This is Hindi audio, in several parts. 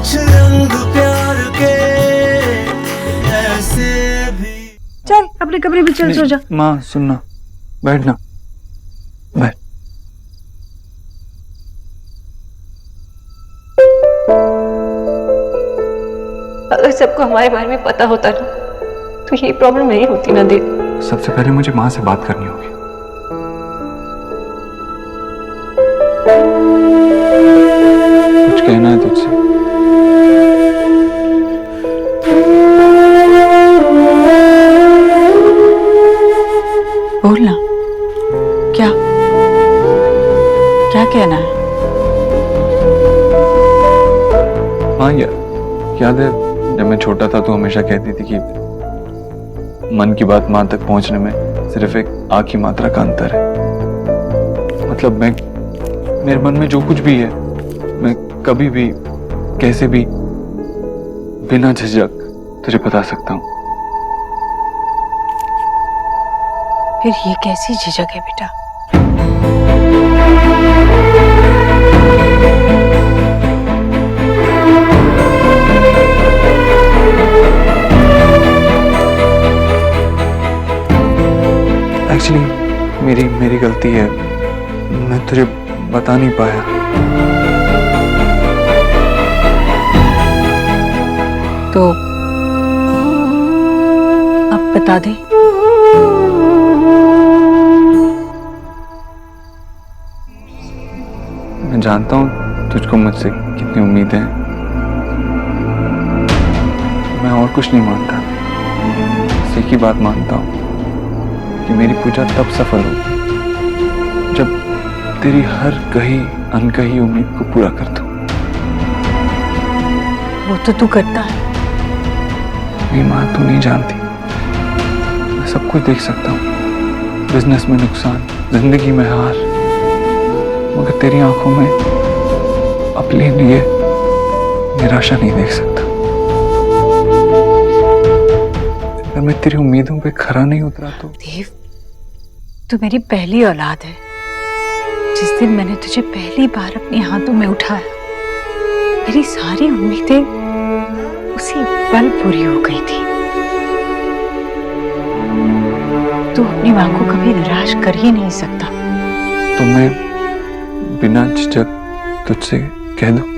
कुछ रंग प्यार के ऐसे भी। चल अपने कमरे में चल, सो जा। माँ सुनना, बैठना, बैठ। अगर सबको हमारे बारे में पता होता ना तो ये प्रॉब्लम नहीं होती ना देव। सबसे पहले मुझे माँ से बात करनी होगी। कुछ कहना है तुझसे? बोलना। क्या क्या कहना है? हाँ याद है जब मैं छोटा था तो हमेशा कहती थी कि मन की बात माँ तक पहुंचने में सिर्फ एक आ की मात्रा का अंतर है। मतलब मेरे मन में जो कुछ भी है मैं कभी भी कैसे भी बिना झिझक तुझे बता सकता हूँ। फिर ये कैसी झिझक है बेटा? एक्चुअली मेरी गलती है, मैं तुझे बता नहीं पाया। तो अब बता दे। मैं जानता हूँ तुझको मुझसे कितनी उम्मीदें हैं। मैं और कुछ नहीं मानता, बस एक ही बात मानता हूँ कि मेरी पूजा तब सफल होगी जब तेरी हर कही अनकही उम्मीद को पूरा कर दूं। वो तो तू करता है। मेरी माँ तू नहीं जानती, मैं सब कुछ देख सकता हूँ, बिजनेस में नुकसान, जिंदगी में हार, मगर तेरी आंखों में अपने लिए निराशा नहीं देख सकता। अगर मैं तेरी उम्मीदों पे खरा नहीं उतरा तो। देव, तू मेरी पहली औलाद है। जिस दिन मैंने तुझे पहली बार अपने हाथों में उठाया, मेरी सारी उम्मीदें उसी पल पूरी हो गई थी। तू अपनी मां को कभी निराश कर ही नहीं सकता। तो मैं बिना झिझक तुझसे कह दूं?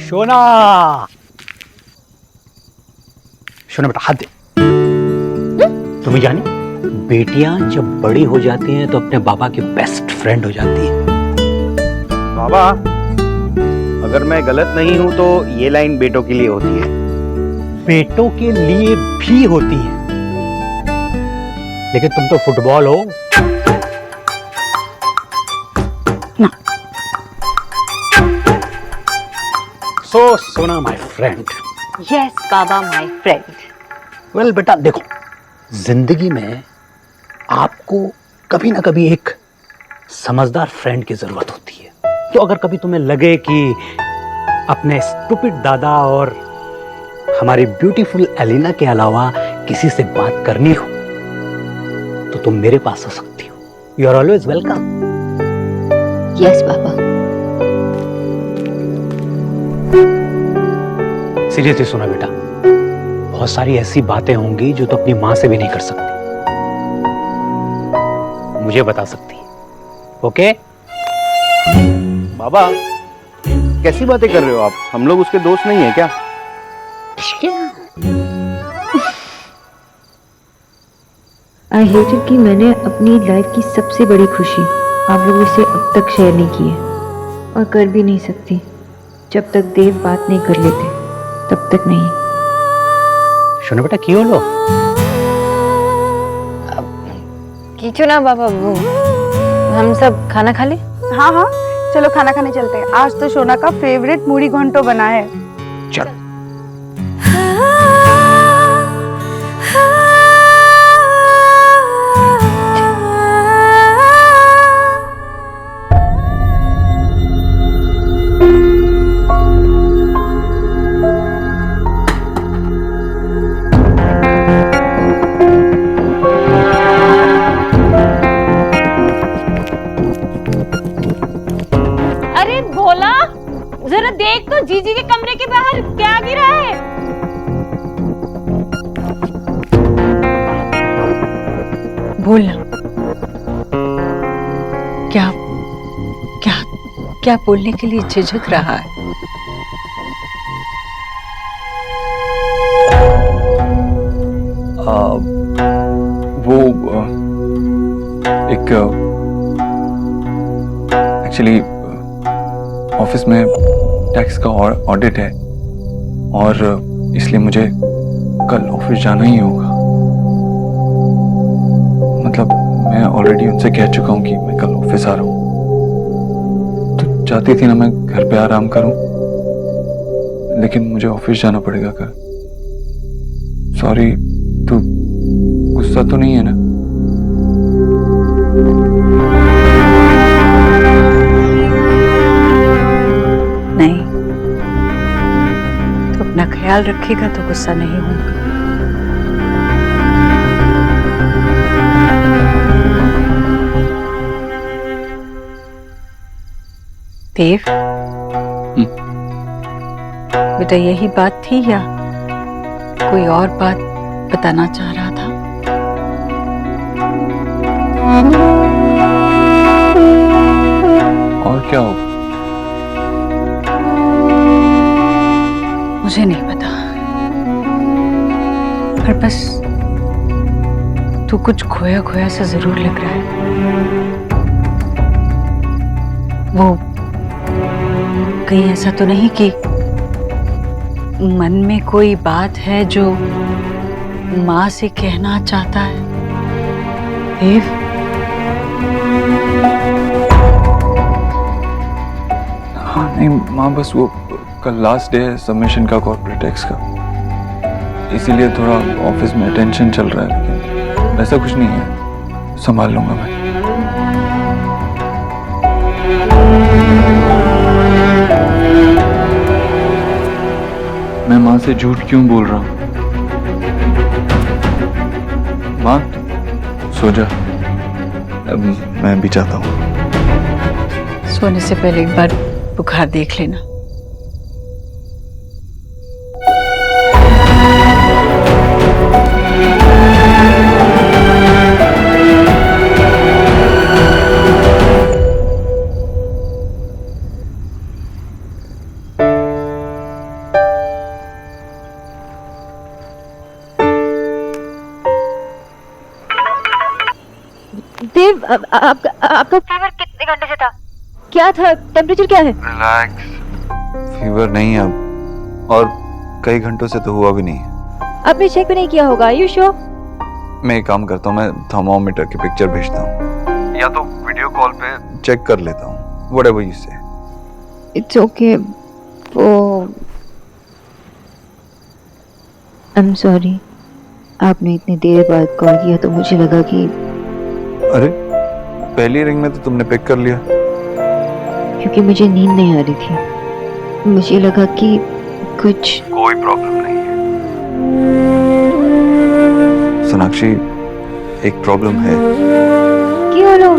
शोना, शोना बेटा हाथ दे। तुम्हें जानी, बेटियां जब बड़ी हो जाती हैं तो अपने बाबा की बेस्ट फ्रेंड हो जाती हैं। बाबा, अगर मैं गलत नहीं हूं तो ये लाइन बेटों के लिए होती है। बेटों के लिए भी होती है, लेकिन तुम तो फुटबॉल हो ना। सो सोना my friend. Yes Baba my friend. Well बेटा देखो, जिंदगी में आपको कभी ना कभी एक समझदार फ्रेंड की जरूरत होती है। तो अगर कभी तुम्हें लगे कि अपने स्टूपिड दादा और हमारी ब्यूटीफुल एलिना के अलावा किसी से बात करनी हो तो तुम मेरे पास आ सकती हो। You are always welcome. Yes बाबा। सीरियसली सुना बेटा, बहुत सारी ऐसी बातें होंगी जो तो अपनी मां से भी नहीं कर सकती, मुझे बता सकती है। ओके? बाबा, कैसी बातें कर रहे हो आप? हम लोग उसके दोस्त नहीं है क्या? आई हेटेड कि मैंने अपनी लाइफ की सबसे बड़ी खुशी आप लोगों से अब तक शेयर नहीं की है, और कर भी नहीं सकती। जब तक देव बात नहीं कर लेते तब तक नहीं। सुनो बेटा, क्यों लो? कीचो ना बाबा, वो हम सब खाना खा ले। हाँ हाँ चलो खाना खाने चलते हैं। आज तो शोना का फेवरेट मूढ़ी घंटो बना है। चलो। बोलना। क्या क्या क्या बोलने के लिए झिझक रहा है? एक एक्चुअली ऑफिस में टैक्स का ऑडिट है और इसलिए मुझे कल ऑफिस जाना ही होगा। मतलब मैं ऑलरेडी उनसे कह चुका हूँ कि मैं कल ऑफिस आ रहा हूँ। तो चाहती थी ना मैं घर पे आराम करूँ, लेकिन मुझे ऑफिस जाना पड़ेगा कल। सॉरी, तू गुस्सा तो नहीं है ना? नहीं, तो अपना ख्याल रखेगा तो गुस्सा नहीं होगा। देव, बेटा यही बात थी या कोई और बात बताना चाह रहा था? और क्या होगा? मुझे नहीं पता, पर बस तू कुछ खोया खोया सा जरूर लग रहा है। वो कहीं ऐसा तो नहीं कि मन में कोई बात है जो माँ से कहना चाहता है? देव, हाँ नहीं माँ, बस वो कल लास्ट डे है सबमिशन का कॉर्पोरेट टैक्स का, इसीलिए थोड़ा ऑफिस में टेंशन चल रहा है। लेकिन ऐसा कुछ नहीं है, संभाल लूंगा मैं। मैं माँ से झूठ क्यों बोल रहा हूँ? माँ सो जा, अब मैं भी चाहता हूँ। सोने से पहले एक बार बुखार देख लेना। देव, आपका फीवर कितने घंटे से था? क्या था? टेम्परेचर क्या है? रिलैक्स, फीवर नहीं है अब, और कई घंटों से तो हुआ भी नहीं। आपने चेक भी नहीं किया होगा? You sure? मैं एक काम करता हूँ, मैं थर्मोमीटर की पिक्चर भेजता हूँ, या तो वीडियो कॉल पे चेक कर लेता हूँ, व्हाटएवर यू से। It's okay. वो आई एम सॉरी, आपने इतनी देर बाद कॉल किया तो मुझे लगा कि अरे पहली रिंग में तो तुमने पिक कर लिया। क्योंकि मुझे नींद नहीं आ रही थी, मुझे लगा कि कुछ कोई प्रॉब्लम नहीं है सोनाक्षी, एक प्रॉब्लम है। क्यों लो?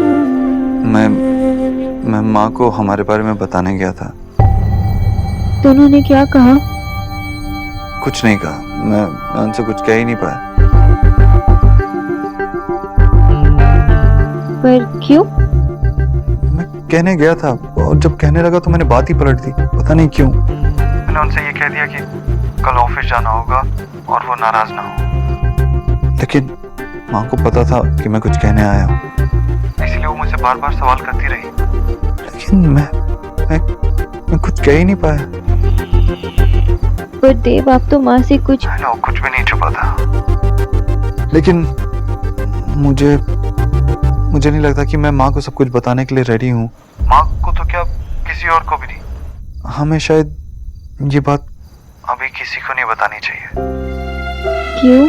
मैं माँ को हमारे बारे में बताने गया था। तो उन्होंने क्या कहा? कुछ नहीं कहा, मैं उनसे कुछ कह ही नहीं पाया। पर क्यों? मैं कहने गया था और जब कहने लगा तो मैंने बात ही पलट दी, पता नहीं क्यों। मैंने उनसे ये कह दिया कि कल ऑफिस जाना होगा और वो नाराज ना हो, लेकिन माँ को पता था कि मैं कुछ कहने आया हूँ, इसलिए वो मुझसे बार बार सवाल करती रही, लेकिन मैं कुछ कह ही नहीं पाया। पर देव, आप तो माँ से कुछ कुछ भी नहीं छुपा था, लेकिन मुझे नहीं लगता कि मैं माँ को सब कुछ बताने के लिए रेडी हूँ। माँ को तो क्या, किसी और को भी नहीं। हमें शायद ये बात अभी किसी को नहीं बतानी चाहिए। क्यों?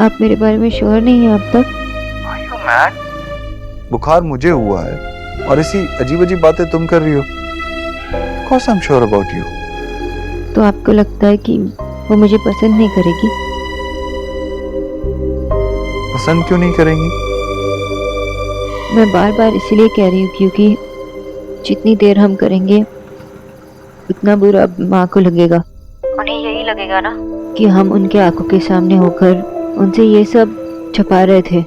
आप मेरे बारे में श्योर नहीं हैं अब तक? Are you mad? बुखार मुझे हुआ है और ऐसी अजीब अजीब बातें तुम कर रही हो। Of course I'm sure about you. तो आपको लगता है कि वो मुझे पसंद नहीं करेगी? पसंद क्यों नहीं करेंगी? मैं बार बार इसलिए कह रही हूँ क्योंकि जितनी देर हम करेंगे उतना बुरा माँ को लगेगा। उन्हें यही लगेगा ना कि हम उनके आंखों के सामने होकर उनसे ये सब छुपा रहे थे।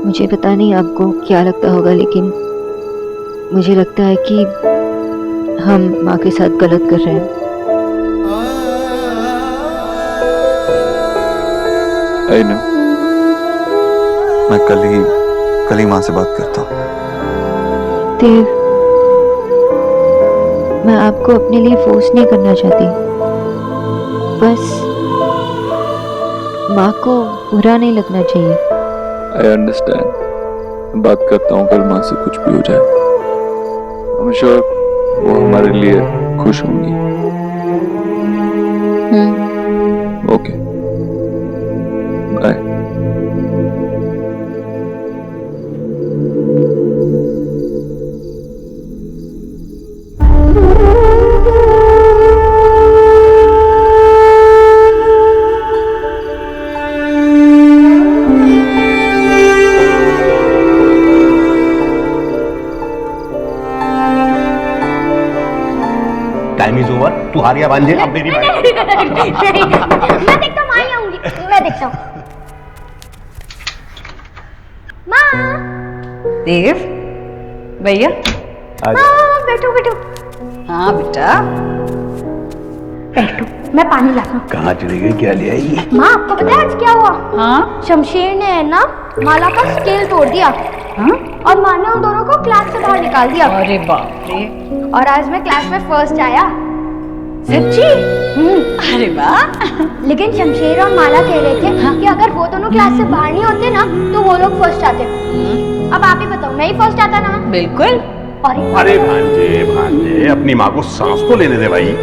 मुझे पता नहीं आपको क्या लगता होगा, लेकिन मुझे लगता है कि हम माँ के साथ गलत कर रहे हैं। आई नो, मैं कल ही माँ से बात करता हूँ। देव, मैं आपको अपने लिए फोर्स नहीं करना चाहती, बस माँ को बुरा नहीं लगना चाहिए। I understand. बात करता हूँ, कल माँ से कुछ भी हो जाए, आई एम श्योर वो हमारे लिए खुश होंगी। Okay, bye. Time is over, तू हार गया भांजे, अब मेरी बारी। मैं देखता हूँ, आई आऊंगी, मैं देखता हूँ। माँ, देव, भैया। माँ बैठो बैठो हाँ बेटा, बैठो, मैं पानी लाता हूँ। कहाँ चली गई, क्या ले आई? माँ, आपको पता है आज क्या हुआ? हाँ शमशेर ने है ना माला का स्केल तोड़ दिया। हाँ, और माँ ने उन दोनों को क्लास से बाहर निकाल दिया। अरे बाप रे, और आज मैं क्लास में फर्स्ट आया। सच्ची? अरे वाह। लेकिन शमशेर और माला कह रहे थे कि अगर वो दोनों क्लास से बाहर नहीं होते ना तो वो लोग फर्स्ट आते। अब आप ही बताओ, मैं ही फर्स्ट आता ना? बिल्कुल। और अरे भांजे, अपनी माँ को सांस तो लेने दे भाई।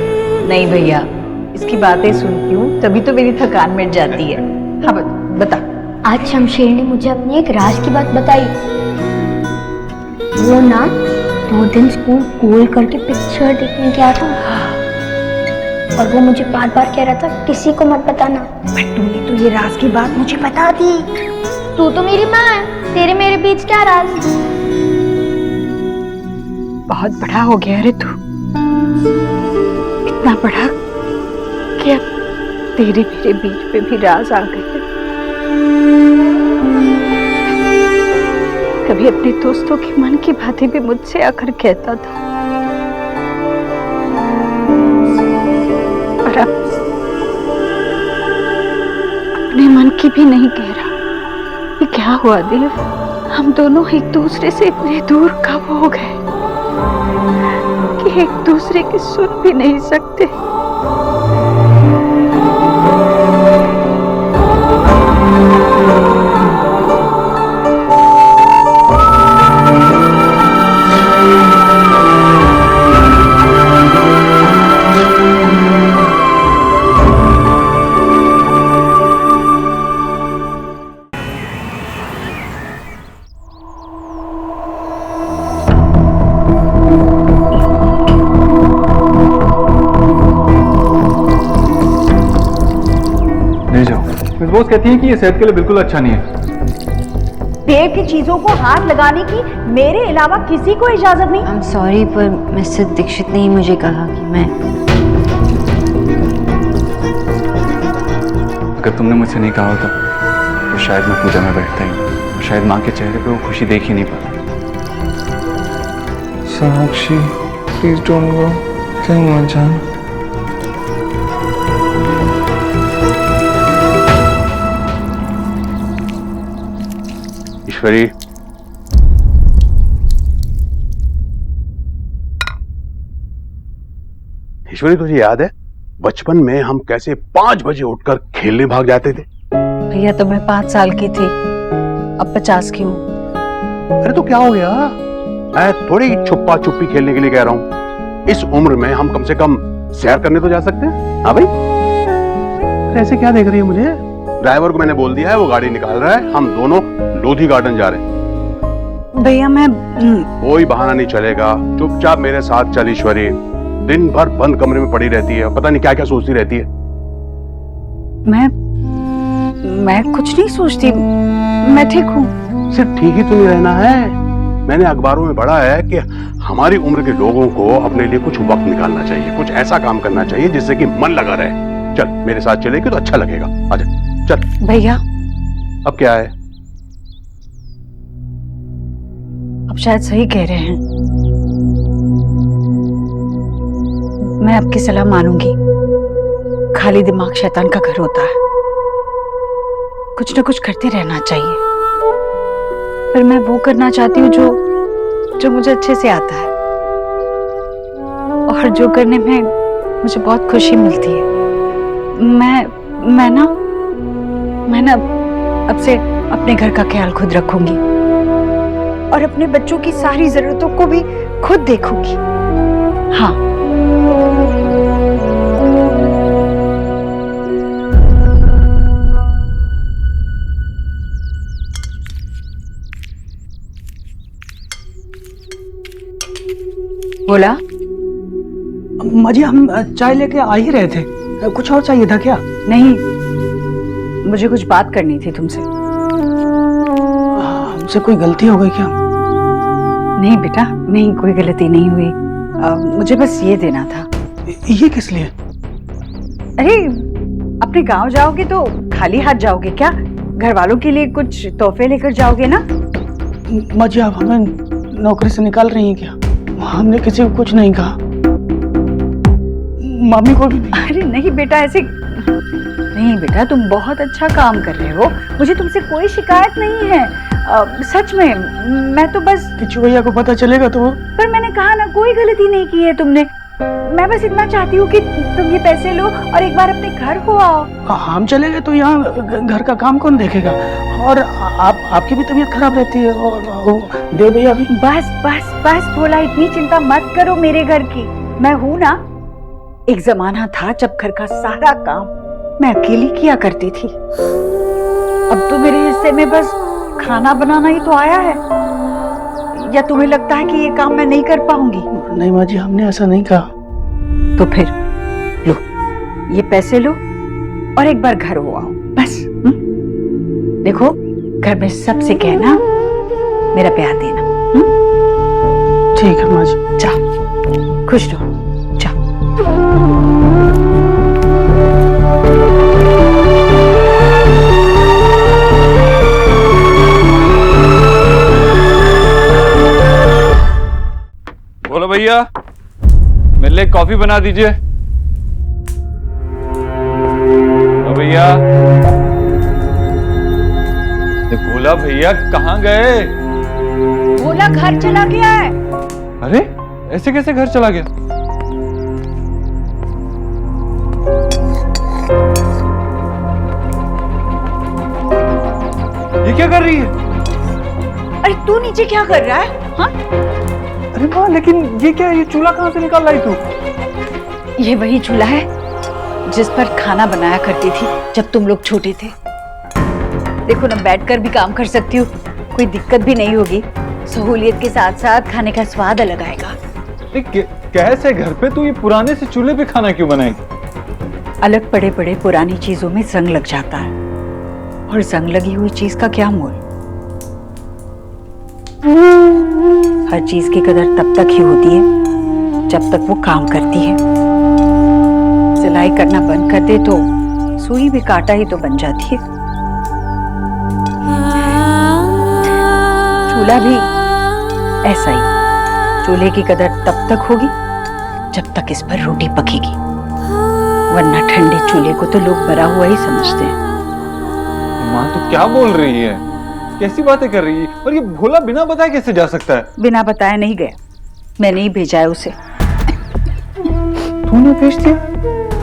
नहीं भैया, इसकी बातें सुनती हूँ तभी तो मेरी थकान मिट जाती है। हाँ बता। आज शमशेर ने मुझे अपनी एक राज की बात बताई। वो ना 2 दिन स्कूल गोल करके पिक्चर देखने गया था, और वो मुझे बार बार कह रहा था किसी को मत बताना। बट तूने तो ये राज की बात मुझे बता दी। तू तो मेरी माँ है, तेरे मेरे बीच क्या राज? बहुत बड़ा हो गया रे तू, इतना बड़ा कि अब तेरे मेरे बीच में भी राज आ गए। कभी अपने दोस्तों के मन की बातें भी मुझसे आकर कहता था, और अब अपने मन की भी नहीं कह रहा। ये क्या हुआ देव? हम दोनों एक दूसरे से इतने दूर कब हो गए कि एक दूसरे की सुन भी नहीं सकते। बोस कहती है कि ये सेहत के लिए बिल्कुल अच्छा नहीं है। देव की चीजों को हाथ लगाने की मेरे अलावा किसी को इजाजत नहीं। आई एम सॉरी, पर मिस्टर दीक्षित ने ही मुझे कहा कि मैं। अगर तुमने मुझसे नहीं कहा होता तो शायद मैं पूजा में बैठता ही नहीं, शायद माँ के चेहरे पे वो खुशी देख ही नहीं पाता। साक्षी, प्लीज डोंट गो, क्यों मत जाना। ईश्वरी, ईश्वरी तुझे याद है बचपन में हम कैसे 5 बजे उठकर खेलने भाग जाते थे? भैया तो मैं 5 साल की थी, अब 50 की हूँ। अरे तो क्या हो गया? मैं थोड़ी छुपा छुपी खेलने के लिए कह रहा हूँ। इस उम्र में हम कम से कम सैर करने तो जा सकते हैं। हाँ भाई, ऐसे क्या देख रही है मुझे? ड्राइवर को मैंने बोल दिया है, वो गाड़ी निकाल रहा है, हम दोनों लोधी गार्डन जा रहे हैं। भैया मैं कोई बहाना नहीं चलेगा, चुपचाप मेरे साथ चल ईश्वरी। दिन भर बंद कमरे में पड़ी रहती है, पता नहीं क्या क्या सोचती रहती है। मैं कुछ नहीं सोचती, मैं ठीक हूँ। सिर्फ ठीक ही तो नहीं रहना है। मैंने अखबारों में पढ़ा है कि हमारी उम्र के लोगों को अपने लिए कुछ वक्त निकालना चाहिए, कुछ ऐसा काम करना चाहिए जिससे कि मन लगा रहे। चल मेरे साथ चलेगी तो अच्छा लगेगा, आजा चल। भैया अब क्या है? आप शायद सही कह रहे हैं। मैं आपकी सलाह मानूंगी। खाली दिमाग शैतान का घर होता है, कुछ ना कुछ करते रहना चाहिए। पर मैं वो करना चाहती हूँ जो मुझे अच्छे से आता है और जो करने में मुझे बहुत खुशी मिलती है। मैं ना अब से अपने घर का ख्याल खुद रखूंगी और अपने बच्चों की सारी जरूरतों को भी खुद देखूंगी। हाँ, बोला। माँ जी, हम चाय लेके आ ही रहे थे, कुछ और चाहिए था क्या? नहीं, मुझे कुछ बात करनी थी तुमसे। हमसे कोई गलती हो गई क्या? नहीं बेटा, नहीं, कोई गलती नहीं हुई। मुझे बस ये देना था। ये किस लिए? अरे, अपने गांव जाओगे तो खाली हाथ जाओगे क्या? घर वालों के लिए कुछ तोहफे लेकर जाओगे ना? माँ जी, आप हमें नौकरी से निकाल रही हैं क्या? हमने किसी को कुछ नहीं कहा, मम्मी को भी नहीं। अरे नहीं बेटा, ऐसे नहीं बेटा, तुम बहुत अच्छा काम कर रहे हो, मुझे तुमसे कोई शिकायत नहीं है। सच में, मैं तो बस। किच्चू भैया को पता चलेगा तो? पर मैंने कहा ना, कोई गलती नहीं की है तुमने। मैं बस इतना चाहती हूँ कि तुम ये पैसे लो और एक बार अपने घर को आओ। हम चले गए तो यहाँ घर का काम कौन देखेगा? और आपकी भी तबीयत खराब रहती है और देव भैया भी। बस बस बस बोला, इतनी चिंता मत करो मेरे घर की। मैं हूँ ना। एक जमाना था जब घर का सारा काम मैं अकेली किया करती थी। अब तो मेरे हिस्से में बस खाना बनाना ही तो आया है। या तुम्हें लगता है कि ये काम मैं नहीं कर पाऊंगी? नहीं माँ जी, हमने ऐसा नहीं कहा। तो फिर लो, ये पैसे लो और एक बार घर हो आओ बस। देखो, घर में सबसे कहना मेरा प्यार देना। ठीक है माँ जी। जाओ, खुश रहो, जाओ। बोलो भैया, मेरे लिए कॉफी बना दीजिए। बोलो भैया। बोला भैया कहाँ गए? बोला घर चला गया है। अरे, ऐसे कैसे घर चला गया? ये क्या कर रही है? अरे तू नीचे क्या कर रहा है? हाँ? अरे माँ, लेकिन ये क्या है? ये चूल्हा कहाँ से निकाल लाई तू? ये वही चूल्हा है जिस पर खाना बनाया करती थी जब तुम लोग छोटे थे। देखो ना, बैठकर भी काम कर सकती हूँ, कोई दिक्कत भी नहीं होगी। सहूलियत के साथ साथ खाने का स्वाद अलग आएगा। कैसे घर पे तू ये पुराने से चूल्हे पे खाना क्यों बनाएगी? अलग पड़े पड़े पुरानी चीजों में जंग लग जाता है, और जंग लगी हुई चीज का क्या मोल? हर चीज की कदर तब तक ही होती है जब तक वो काम करती है। सिलाई करना बंद कर दे तो सुई भी कांटा ही तो बन जाती है। चूल्हा भी ऐसा ही, चूल्हे की कदर तब तक होगी जब तक इस पर रोटी पकेगी, वरना ठंडे चूल्हे को तो लोग बरा हुआ ही समझते हैं। माँ, तू क्या बोल रही है? कैसी बातें कर रही है? और ये भोला बिना बताए कैसे जा सकता है? बिना बताए नहीं गया, मैंने ही भेजा है उसे। तूने भेज दिया?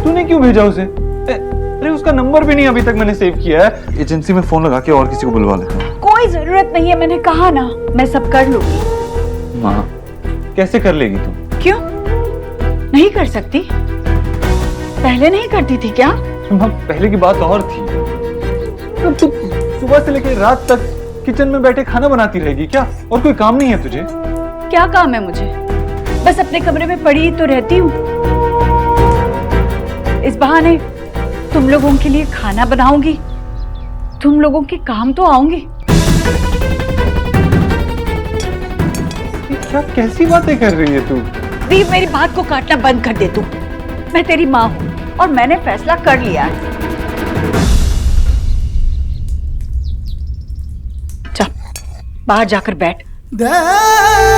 तूने क्यों भेजा उसे? अरे उसका नंबर भी नहीं अभी तक मैंने सेव किया है। एजेंसी में फोन लगा के और किसी को बुलवा लेता हूँ। कोई जरूरत नहीं है, मैंने कहा ना, मैं सब कर लूंगी। माँ, कैसे कर लेगी तू? क्यों नहीं कर सकती? पहले नहीं करती थी क्या? माँ, पहले की बात और थी। तो तू सुबह से लेकर रात तक किचन में बैठे खाना बनाती रहेगी क्या? और कोई काम नहीं है तुझे? क्या काम है मुझे? बस अपने कमरे में पड़ी ही तो रहती हूँ। इस बहाने तुम लोगों के लिए खाना बनाऊंगी, तुम लोगों के काम तो आऊंगी। क्या कैसी बातें कर रही है तू? दी, मेरी बात को काटना बंद कर दे तू। मैं तेरी माँ हूँ और मैंने फैसला कर लिया है। जा, बाहर जाकर बैठ, दे